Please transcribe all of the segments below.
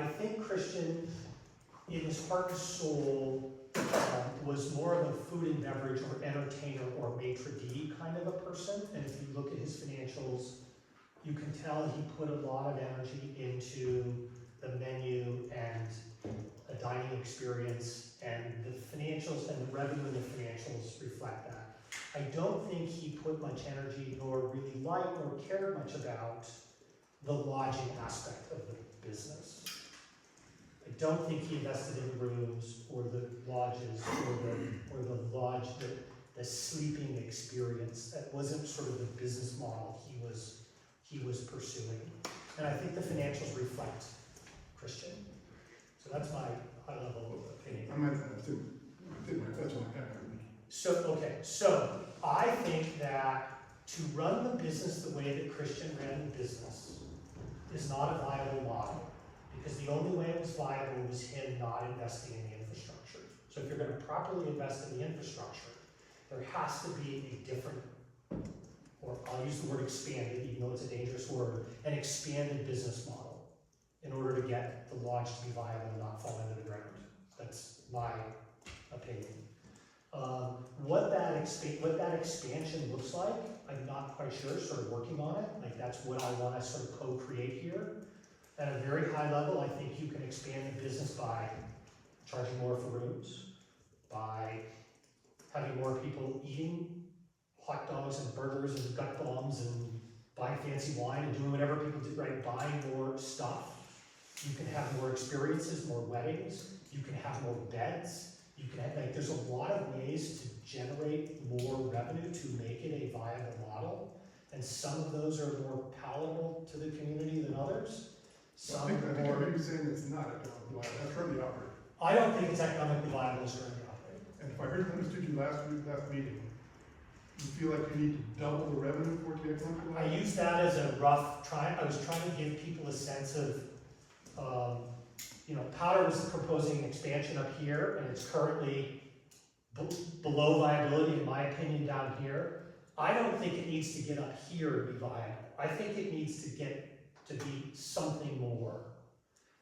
I think Christian, in his heart and soul, was more of a food and beverage or entertainer or maitre d' kind of a person. And if you look at his financials, you can tell he put a lot of energy into the menu and a dining experience, and the financials and the revenue in the financials reflect that. I don't think he put much energy nor really liked or cared much about the lodging aspect of the business. I don't think he invested in the rooms or the lodges or the lodge, the sleeping experience. That wasn't sort of the business model he was pursuing. And I think the financials reflect Christian. So that's my high level opinion. I might have to, that's what I So I think that to run the business the way that Christian ran the business is not a viable model, because the only way it was viable was him not investing in the infrastructure. So if you're going to properly invest in the infrastructure, there has to be a different, or I'll use the word expanded, even though it's a dangerous word, an expanded business model in order to get the lodge to be viable and not fall into the ground. That's my opinion. What that expansion looks like, I'm not quite sure, sort of working on it. Like, that's what I want to sort of co-create here. At a very high level, I think you can expand the business by charging more for rooms, by having more people eating hot dogs and burgers and gut bombs and buying fancy wine and doing whatever people do, right? Buying more stuff. You can have more experiences, more weddings. You can have more beds. You can have, like, there's a lot of ways to generate more revenue to make it a viable model. And some of those are more palatable to the community than others. I think I heard you saying it's not economically viable. That's currently operating. I don't think it's economically viable as currently operating. And if I understood you last meeting, you feel like you need to double the revenue for it to be economically I viable? use that as a rough try. I was trying to give people a sense of, Powder was proposing an expansion up here, and it's currently below viability, in my opinion, down here. I don't think it needs to get up here to be viable. I think it needs to get to be something more.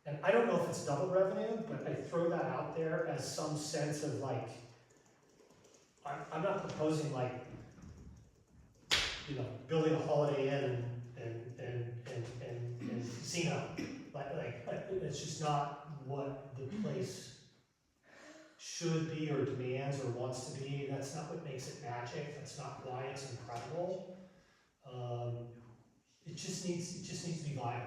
And I don't know if it's double revenue, but I throw that out there as some sense of, like, I'm not proposing, like, building a Holiday Inn and casino. Like, it's just not what the place should be or demands or wants to be. That's not what makes it magic. That's not why it's incredible. It just needs to be viable.